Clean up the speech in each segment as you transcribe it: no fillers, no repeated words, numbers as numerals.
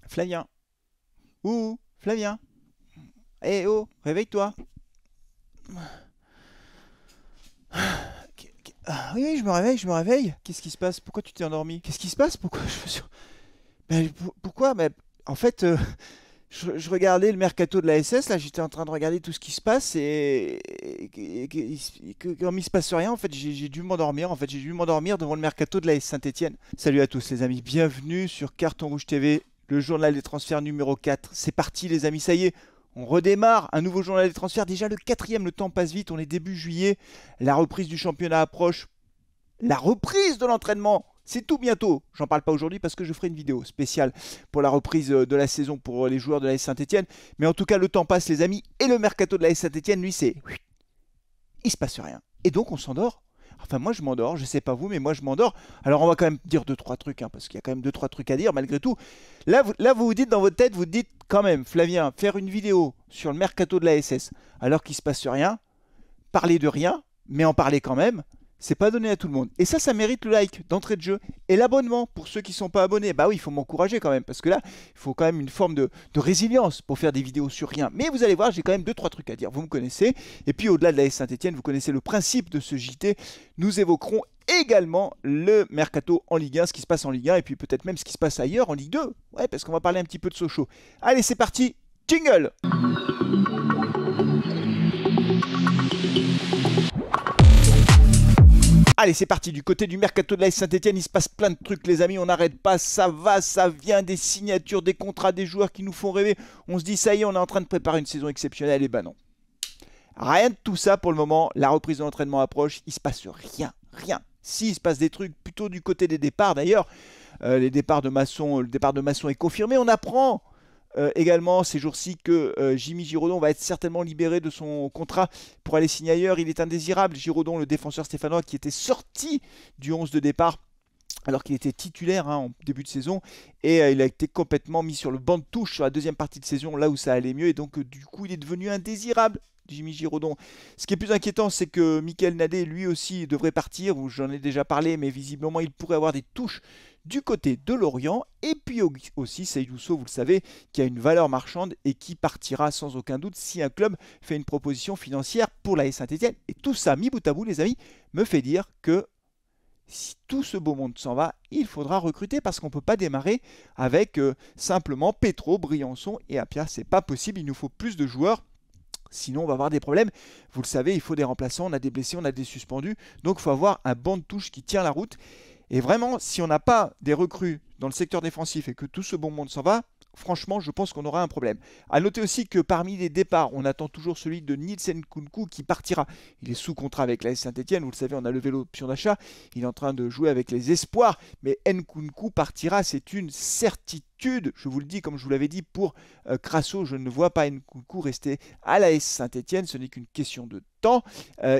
Flavien. Ouh, Flavien. Eh oh, réveille-toi. Ah, oui, oui, je me réveille, je me réveille. Qu'est-ce qui se passe? Pourquoi tu t'es endormi? Qu'est-ce qui se passe? Pourquoi je me suis... pourquoi? En fait, je regardais le mercato de la SS, là, j'étais en train de regarder tout ce qui se passe comme il se passe rien, en fait, j'ai dû m'endormir. En fait, j'ai dû m'endormir devant le mercato de la S Saint-Etienne. Salut à tous les amis, bienvenue sur Carton Rouge TV, le journal des transferts numéro 4. C'est parti les amis, ça y est, on redémarre, un nouveau journal des transferts, déjà le quatrième, le temps passe vite, on est début juillet, la reprise du championnat approche, la reprise de l'entraînement, c'est tout bientôt. J'en parle pas aujourd'hui parce que je ferai une vidéo spéciale pour la reprise de la saison pour les joueurs de la S Saint-Etienne. Mais en tout cas, le temps passe les amis, et le mercato de la S Saint-Etienne, lui, c'est... Il se passe rien. Et donc on s'endort. Enfin moi je m'endors, je sais pas vous, mais moi je m'endors. Alors on va quand même dire 2-3 trucs, hein, parce qu'il y a quand même 2-3 trucs à dire malgré tout. Là vous dites dans votre tête, vous dites quand même, Flavien, faire une vidéo sur le mercato de la SS, alors qu'il se passe rien, parler de rien, mais en parler quand même, c'est pas donné à tout le monde. Et ça mérite le like d'entrée de jeu et l'abonnement pour ceux qui sont pas abonnés. Bah oui, il faut m'encourager quand même, parce que là, il faut quand même une forme de résilience pour faire des vidéos sur rien. Mais vous allez voir, j'ai quand même 2-3 trucs à dire, vous me connaissez. Et puis au-delà de la S Saint-Etienne, vous connaissez le principe de ce JT. Nous évoquerons également le mercato en Ligue 1, ce qui se passe en Ligue 1, et puis peut-être même ce qui se passe ailleurs en Ligue 2. Ouais, parce qu'on va parler un petit peu de Sochaux. Allez, c'est parti, jingle! Allez, c'est parti, du côté du mercato de la S Saint-Etienne, il se passe plein de trucs les amis, on n'arrête pas, ça va, ça vient, des signatures, des contrats, des joueurs qui nous font rêver. On se dit, ça y est, on est en train de préparer une saison exceptionnelle, et ben non. Rien de tout ça pour le moment, la reprise de l'entraînement approche, il se passe rien, rien. Si, il se passe des trucs plutôt du côté des départs d'ailleurs, les départs de Masson, le départ de Masson est confirmé, on apprend... également ces jours-ci que Jimmy Giraudon va être certainement libéré de son contrat pour aller signer ailleurs. Il est indésirable, Giraudon, le défenseur stéphanois qui était sorti du 11 de départ alors qu'il était titulaire en début de saison, et il a été complètement mis sur le banc de touche sur la deuxième partie de saison, là où ça allait mieux, et donc du coup il est devenu indésirable, Jimmy Giraudon. Ce qui est plus inquiétant, c'est que Michael Nadé, lui aussi, devrait partir, j'en ai déjà parlé, mais visiblement il pourrait avoir des touches du côté de Lorient, et puis aussi Seydou Sow, vous le savez, qui a une valeur marchande et qui partira sans aucun doute si un club fait une proposition financière pour la S Saint-Etienne. Et tout ça, mis bout à bout, les amis, me fait dire que si tout ce beau monde s'en va, il faudra recruter, parce qu'on ne peut pas démarrer avec simplement Petro, Briançon et Apia. C'est pas possible, il nous faut plus de joueurs. Sinon, on va avoir des problèmes. Vous le savez, il faut des remplaçants, on a des blessés, on a des suspendus. Donc, il faut avoir un banc de touche qui tient la route. Et vraiment, si on n'a pas des recrues dans le secteur défensif et que tout ce bon monde s'en va, franchement, je pense qu'on aura un problème. A noter aussi que parmi les départs, on attend toujours celui de Nils Nkunku qui partira. Il est sous contrat avec la S Saint-Etienne, vous le savez, on a levé l'option d'achat. Il est en train de jouer avec les espoirs, mais Nkunku partira, c'est une certitude. Je vous le dis, comme je vous l'avais dit, pour Crasso, je ne vois pas Nkunku rester à la S Saint-Etienne, ce n'est qu'une question de temps.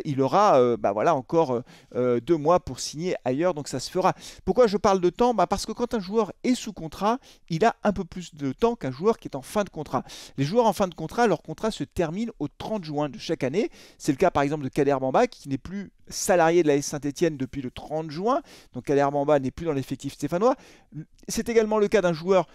Il aura voilà, encore 2 mois pour signer ailleurs, donc ça se fera. Pourquoi je parle de temps? Parce que quand un joueur est sous contrat, il a un peu plus de temps qu'un joueur qui est en fin de contrat. Les joueurs en fin de contrat, leur contrat se termine au 30 juin de chaque année. C'est le cas par exemple de Kader Bamba, qui n'est plus salarié de la S Saint-Etienne depuis le 30 juin. Donc Kader Bamba n'est plus dans l'effectif stéphanois. C'est également le cas d'un joueur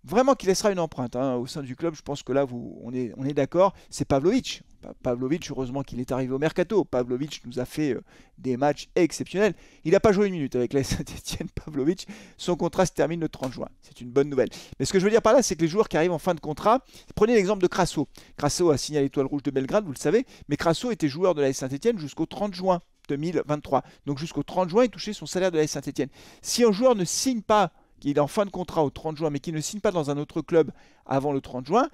vraiment qui laissera une empreinte au sein du club. Je pense que là, on est d'accord. C'est Pavlovic. Pavlovic, heureusement qu'il est arrivé au mercato. Pavlovic nous a fait des matchs exceptionnels. Il n'a pas joué une minute avec la Saint-Etienne, Pavlovic. Son contrat se termine le 30 juin. C'est une bonne nouvelle. Mais ce que je veux dire par là, c'est que les joueurs qui arrivent en fin de contrat, prenez l'exemple de Crasso. Crasso a signé à l'Étoile Rouge de Belgrade, vous le savez, mais Crasso était joueur de la Saint-Etienne jusqu'au 30 juin 2023. Donc jusqu'au 30 juin, il touchait son salaire de la Saint-Etienne. Si un joueur ne signe pas, qu'il est en fin de contrat au 30 juin, mais qui ne signe pas dans un autre club avant le 30 juin,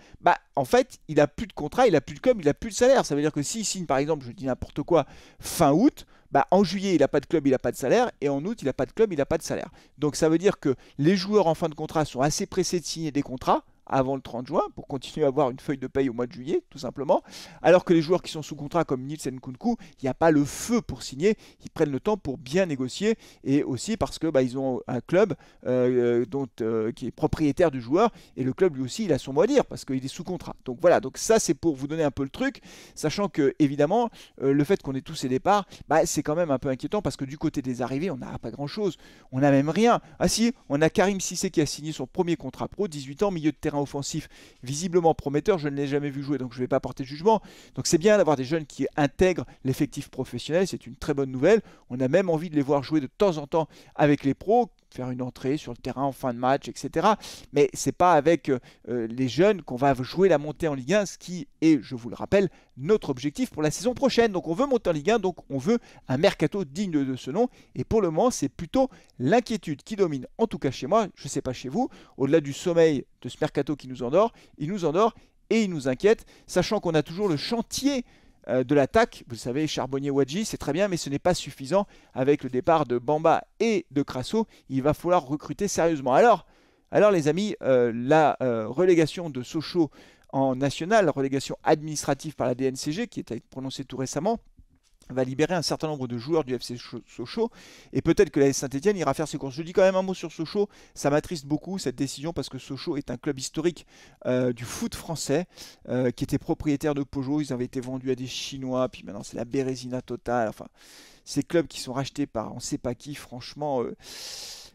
en fait, il n'a plus de contrat, il n'a plus de club, il n'a plus de salaire. Ça veut dire que s'il signe, par exemple, je dis n'importe quoi, fin août, en juillet, il n'a pas de club, il n'a pas de salaire, et en août, il n'a pas de club, il n'a pas de salaire. Donc ça veut dire que les joueurs en fin de contrat sont assez pressés de signer des contrats avant le 30 juin pour continuer à avoir une feuille de paye au mois de juillet, tout simplement. Alors que les joueurs qui sont sous contrat comme Nielsen Nkunku, il n'y a pas le feu pour signer, ils prennent le temps pour bien négocier et aussi parce que ils ont un club qui est propriétaire du joueur et le club lui aussi il a son mot à dire parce qu'il est sous contrat. Donc voilà, donc ça c'est pour vous donner un peu le truc, sachant que évidemment le fait qu'on ait tous ces départs, c'est quand même un peu inquiétant parce que du côté des arrivées on n'a pas grand chose, on n'a même rien. Ah si, on a Karim Cissé qui a signé son premier contrat pro, 18 ans, milieu de terrain offensif, visiblement prometteur, je ne l'ai jamais vu jouer donc je ne vais pas porter de jugement. Donc c'est bien d'avoir des jeunes qui intègrent l'effectif professionnel, c'est une très bonne nouvelle. On a même envie de les voir jouer de temps en temps avec les pros, faire une entrée sur le terrain en fin de match, etc. Mais c'est pas avec les jeunes qu'on va jouer la montée en Ligue 1, ce qui est, je vous le rappelle, notre objectif pour la saison prochaine. Donc on veut monter en Ligue 1, donc on veut un mercato digne de ce nom. Et pour le moment, c'est plutôt l'inquiétude qui domine, en tout cas chez moi, je ne sais pas chez vous, au-delà du sommeil de ce mercato qui nous endort, il nous endort et il nous inquiète, sachant qu'on a toujours le chantier de l'attaque. Vous savez, Charbonnier-Wadji, c'est très bien, mais ce n'est pas suffisant. Avec le départ de Bamba et de Crasso, il va falloir recruter sérieusement. Alors les amis, la relégation de Sochaux en national, la relégation administrative par la DNCG, qui est prononcée tout récemment, va libérer un certain nombre de joueurs du FC Sochaux et peut-être que la Saint-Etienne ira faire ses courses. Je dis quand même un mot sur Sochaux, ça m'attriste beaucoup cette décision parce que Sochaux est un club historique du foot français qui était propriétaire de Peugeot, ils avaient été vendus à des Chinois, puis maintenant c'est la Bérésina totale, enfin ces clubs qui sont rachetés par on sait pas qui, franchement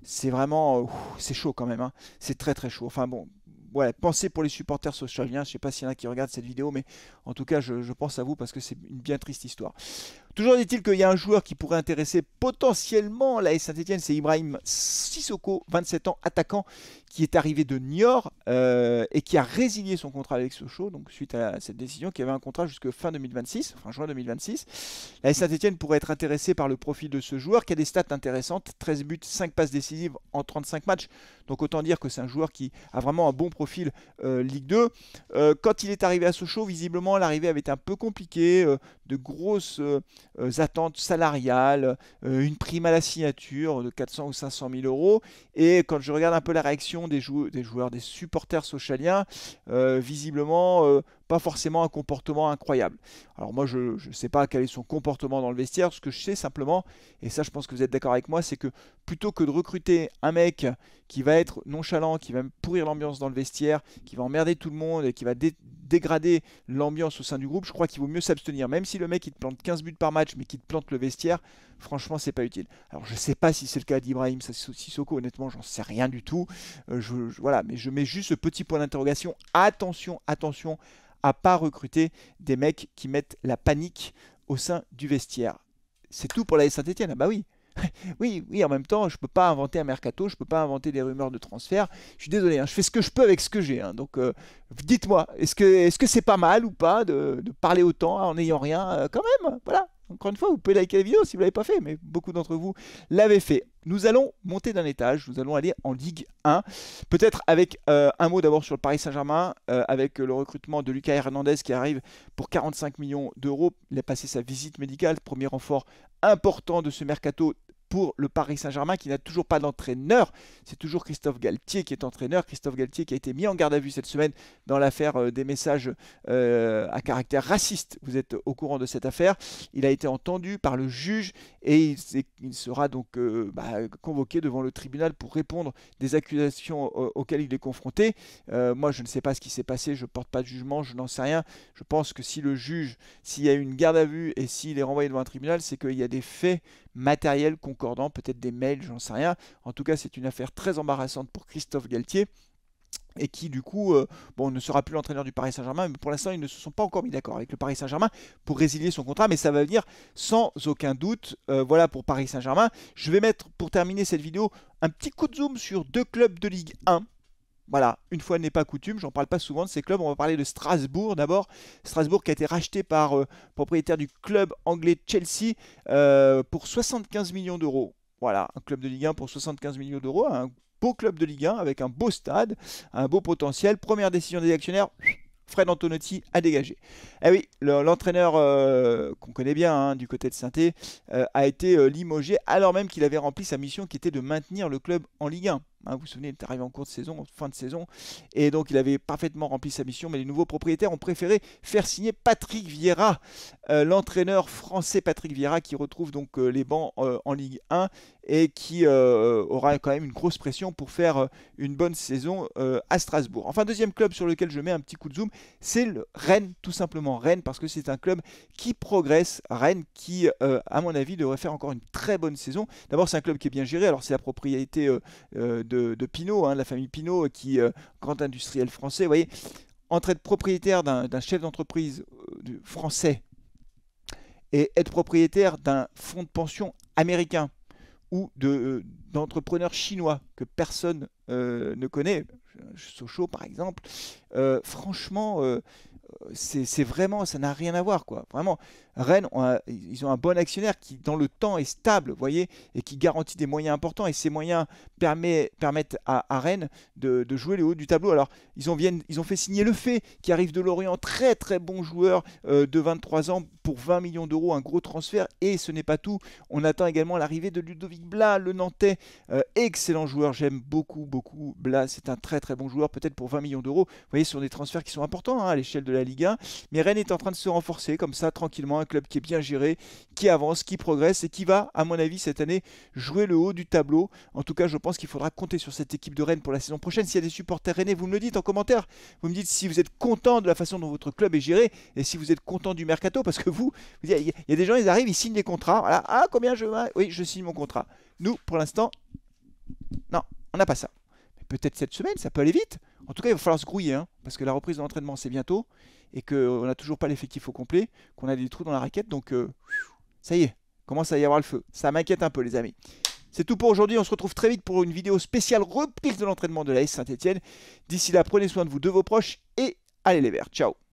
c'est vraiment, c'est chaud quand même, hein. C'est très très chaud, enfin bon. Ouais, pensez pour les supporters sochaliens, je ne sais pas s'il y en a qui regardent cette vidéo, mais en tout cas, je pense à vous parce que c'est une bien triste histoire. Toujours dit-il qu'il y a un joueur qui pourrait intéresser potentiellement la Saint-Etienne, c'est Ibrahim Sissoko, 27 ans, attaquant, qui est arrivé de Niort et qui a résilié son contrat avec Sochaux, donc suite à cette décision, qui avait un contrat jusqu'à fin 2026, enfin juin 2026. La Saint-Etienne pourrait être intéressée par le profil de ce joueur qui a des stats intéressantes, 13 buts, 5 passes décisives en 35 matchs, donc autant dire que c'est un joueur qui a vraiment un bon profil Ligue 2. Quand il est arrivé à Sochaux, visiblement l'arrivée avait été un peu compliquée, de grosses attentes salariales, une prime à la signature de 400 ou 500 000 euros. Et quand je regarde un peu la réaction des joueurs, des supporters sochaliens, visiblement pas forcément un comportement incroyable. Alors moi je ne sais pas quel est son comportement dans le vestiaire, ce que je sais simplement, et ça je pense que vous êtes d'accord avec moi, c'est que plutôt que de recruter un mec qui va être nonchalant, qui va pourrir l'ambiance dans le vestiaire, qui va emmerder tout le monde et qui va dégrader l'ambiance au sein du groupe, je crois qu'il vaut mieux s'abstenir. Même si le mec il te plante 15 buts par match mais qu'il te plante le vestiaire, franchement c'est pas utile. Alors je sais pas si c'est le cas d'Ibrahim Sissoko, honnêtement j'en sais rien du tout. Voilà, mais je mets juste ce petit point d'interrogation. Attention, attention à pas recruter des mecs qui mettent la panique au sein du vestiaire. C'est tout pour la Saint-Etienne. Ah bah oui. Oui, en même temps, je peux pas inventer un mercato, je peux pas inventer des rumeurs de transfert. Je suis désolé, hein, je fais ce que je peux avec ce que j'ai. Hein. Donc, dites-moi, est-ce que c'est pas mal ou pas de parler autant en n'ayant rien quand même, voilà. Encore une fois, vous pouvez liker la vidéo si vous ne l'avez pas fait, mais beaucoup d'entre vous l'avaient fait. Nous allons monter d'un étage, nous allons aller en Ligue 1. Peut-être avec un mot d'abord sur le Paris Saint-Germain, avec le recrutement de Lucas Hernandez qui arrive pour 45 millions d'euros. Il a passé sa visite médicale, premier renfort important de ce mercato pour le Paris Saint-Germain qui n'a toujours pas d'entraîneur. C'est toujours Christophe Galtier qui est entraîneur. Christophe Galtier qui a été mis en garde à vue cette semaine dans l'affaire des messages à caractère raciste. Vous êtes au courant de cette affaire. Il a été entendu par le juge et il sera donc convoqué devant le tribunal pour répondre des accusations auxquelles il est confronté. Moi, je ne sais pas ce qui s'est passé. Je ne porte pas de jugement. Je n'en sais rien. Je pense que si le juge, s'il y a une garde à vue et s'il est renvoyé devant un tribunal, c'est qu'il y a des faits matériels concordants, peut-être des mails, j'en sais rien. En tout cas, c'est une affaire très embarrassante pour Christophe Galtier et qui du coup ne sera plus l'entraîneur du Paris Saint-Germain, mais pour l'instant ils ne se sont pas encore mis d'accord avec le Paris Saint-Germain pour résilier son contrat, mais ça va venir sans aucun doute. Voilà pour Paris Saint-Germain. Je vais mettre pour terminer cette vidéo un petit coup de zoom sur deux clubs de Ligue 1. Voilà, une fois n'est pas coutume, j'en parle pas souvent de ces clubs, on va parler de Strasbourg d'abord. Strasbourg qui a été racheté par propriétaire du club anglais Chelsea pour 75 millions d'euros. Voilà, un club de Ligue 1 pour 75 millions d'euros, un beau club de Ligue 1 avec un beau stade, un beau potentiel. Première décision des actionnaires, Fred Antonotti a dégagé. Eh oui, l'entraîneur qu'on connaît bien hein, du côté de Saint-Étienne a été limogé alors même qu'il avait rempli sa mission qui était de maintenir le club en Ligue 1. Hein, vous vous souvenez, il est arrivé en cours de saison, en fin de saison, et donc il avait parfaitement rempli sa mission, mais les nouveaux propriétaires ont préféré faire signer Patrick Vieira, l'entraîneur français Patrick Vieira, qui retrouve donc les bancs en Ligue 1 et qui aura quand même une grosse pression pour faire une bonne saison à Strasbourg. Enfin, deuxième club sur lequel je mets un petit coup de zoom, c'est le Rennes, tout simplement Rennes, parce que c'est un club qui progresse. Rennes qui, à mon avis, devrait faire encore une très bonne saison. D'abord, c'est un club qui est bien géré. Alors, c'est la propriété de Pinault, hein, de la famille Pinault, qui grand industriel français. Vous voyez, entre être propriétaire d'un chef d'entreprise français et être propriétaire d'un fonds de pension américain ou d'entrepreneurs chinois que personne ne connaît, Sochaux par exemple, franchement, c'est vraiment, ça n'a rien à voir, quoi. Vraiment, Rennes, ils ont un bon actionnaire qui, dans le temps, est stable, vous voyez, et qui garantit des moyens importants. Et ces moyens permettent à Rennes de jouer le haut du tableau. Alors, ils ont fait signer Le Fée, qui arrive de Lorient, très très bon joueur de 23 ans, pour 20 millions d'euros, un gros transfert. Et ce n'est pas tout. On attend également l'arrivée de Ludovic Blas, le Nantais, excellent joueur. J'aime beaucoup, beaucoup Blas. C'est un très très bon joueur, peut-être pour 20 millions d'euros. Vous voyez, ce sont des transferts qui sont importants hein, à l'échelle de la Ligue 1. Mais Rennes est en train de se renforcer comme ça, tranquillement. Un club qui est bien géré, qui avance, qui progresse et qui va, à mon avis, cette année, jouer le haut du tableau. En tout cas, je pense qu'il faudra compter sur cette équipe de Rennes pour la saison prochaine. S'il y a des supporters rennais, vous me le dites en commentaire. Vous me dites si vous êtes content de la façon dont votre club est géré et si vous êtes content du mercato. Parce que il y a des gens, ils arrivent, ils signent des contrats. Voilà. Ah, combien je veux? Oui, je signe mon contrat. Nous, pour l'instant, non, on n'a pas ça. Mais peut-être cette semaine, ça peut aller vite. En tout cas, il va falloir se grouiller, hein, parce que la reprise de l'entraînement, c'est bientôt, et qu'on n'a toujours pas l'effectif au complet, qu'on a des trous dans la raquette, donc ça y est, commence à y avoir le feu. Ça m'inquiète un peu, les amis. C'est tout pour aujourd'hui, on se retrouve très vite pour une vidéo spéciale reprise de l'entraînement de l'AS Saint-Etienne. D'ici là, prenez soin de vous, de vos proches, et allez les Verts, ciao.